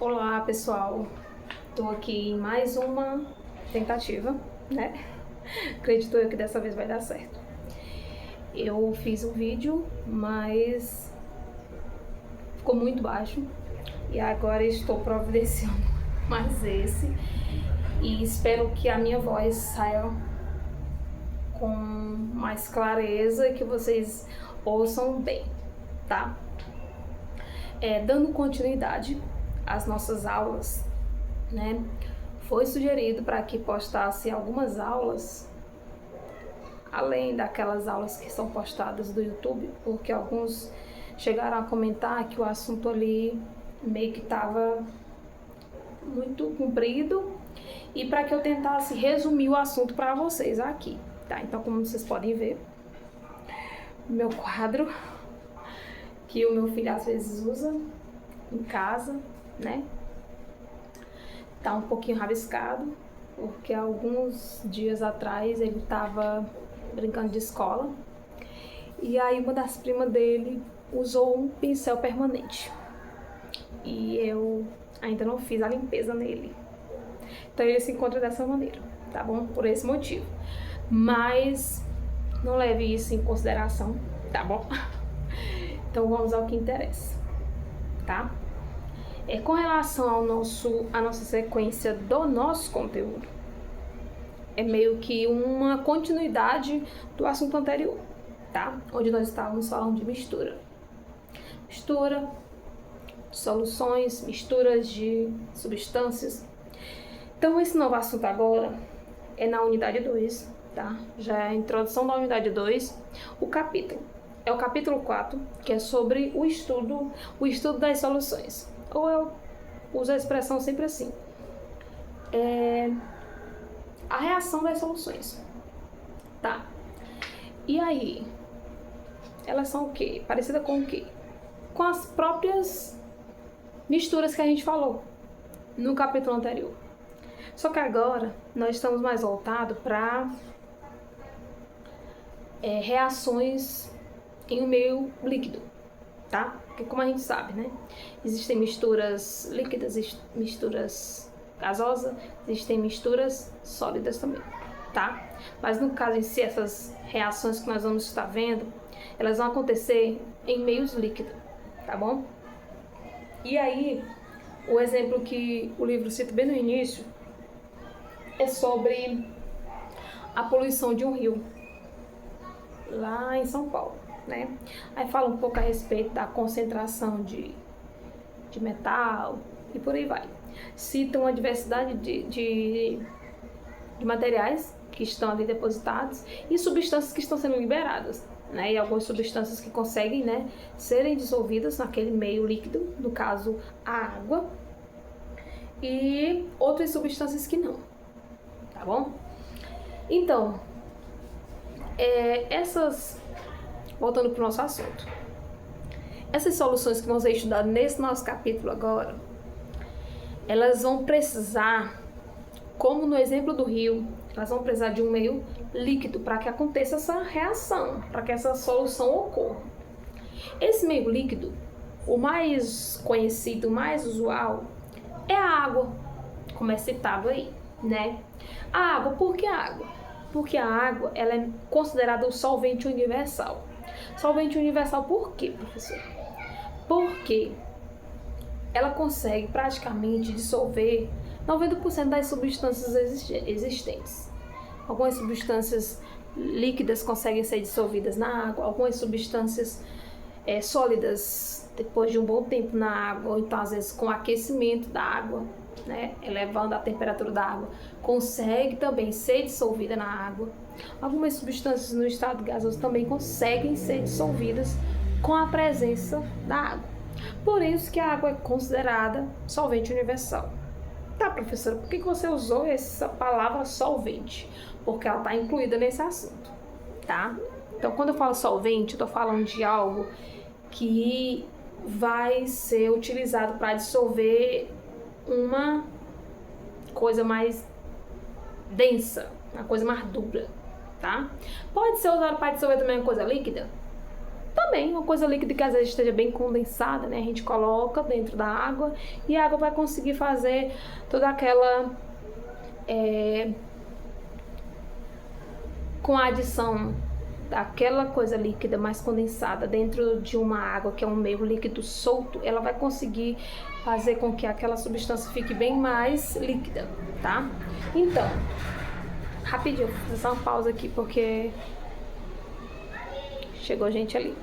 Olá pessoal, estou aqui em mais uma tentativa, né? Acredito eu que dessa vez vai dar certo. Eu fiz um vídeo, mas ficou muito baixo e agora estou providenciando mais esse e espero que a minha voz saia com mais clareza e que vocês ouçam bem, tá? Dando continuidade às nossas aulas, né? Foi sugerido para que postasse algumas aulas, além daquelas aulas que são postadas do YouTube, porque alguns chegaram a comentar que o assunto ali meio que estava muito comprido e para que eu tentasse resumir o assunto para vocês aqui, tá? Então, como vocês podem ver, meu quadro que o meu filho às vezes usa em casa, né? Tá um pouquinho rabiscado, porque alguns dias atrás ele tava brincando de escola e aí uma das primas dele usou um pincel permanente e eu ainda não fiz a limpeza nele, então ele se encontra dessa maneira, tá bom? Por esse motivo, mas não leve isso em consideração, tá bom? Então vamos ao que interessa, tá? Com relação à nossa sequência do nosso conteúdo, é meio que uma continuidade do assunto anterior, tá? Onde nós estávamos falando de mistura, soluções, misturas de substâncias. Então esse novo assunto agora é na unidade 2, tá? Já é a introdução da unidade 2, o capítulo. É o capítulo 4, que é sobre o estudo das soluções. Ou eu uso a expressão sempre assim. A reação das soluções. Tá. E aí? Elas são o quê? Parecida com o quê? Com as próprias misturas que a gente falou no capítulo anterior. Só que agora nós estamos mais voltados para reações em um meio líquido, tá? Porque como a gente sabe, né? Existem misturas líquidas, misturas gasosas, existem misturas sólidas também, tá? Mas no caso em si, essas reações que nós vamos estar vendo, elas vão acontecer em meios líquidos, tá bom? E aí, o exemplo que o livro cita bem no início é sobre a poluição de um rio lá em São Paulo, né? Aí fala um pouco a respeito da concentração de metal e por aí vai. Cita uma diversidade de materiais que estão ali depositados e substâncias que estão sendo liberadas, né? E algumas substâncias que conseguem, né, serem dissolvidas naquele meio líquido, no caso a água, e outras substâncias que não, tá bom? Então, voltando para o nosso assunto, essas soluções que vão ser estudadas nesse nosso capítulo agora, elas vão precisar, como no exemplo do rio, elas vão precisar de um meio líquido para que aconteça essa reação, para que essa solução ocorra. Esse meio líquido, o mais conhecido, o mais usual, é a água, como é citado aí, né? A água, por que a água? Porque a água, ela é considerada o solvente universal. Solvente universal por quê, professor? Porque ela consegue praticamente dissolver 90% das substâncias existentes. Algumas substâncias líquidas conseguem ser dissolvidas na água, algumas substâncias sólidas, depois de um bom tempo na água, ou então às vezes com aquecimento da água, né, elevando a temperatura da água, consegue também ser dissolvida na água. Algumas substâncias no estado gasoso também conseguem ser dissolvidas com a presença da água. Por isso que a água é considerada solvente universal. Tá, professora, por que você usou essa palavra solvente? Porque ela está incluída nesse assunto, tá? Então, quando eu falo solvente, eu tô falando de algo que vai ser utilizado para dissolver uma coisa mais densa, uma coisa mais dura, tá? Pode ser usado para dissolver também uma coisa líquida? também uma coisa líquida que às vezes esteja bem condensada, né? A gente coloca dentro da água e a água vai conseguir fazer toda aquela... com a adição daquela coisa líquida mais condensada dentro de uma água que é um meio líquido solto, ela vai conseguir fazer com que aquela substância fique bem mais líquida, tá? Então, rapidinho, vou fazer só uma pausa aqui porque chegou gente ali.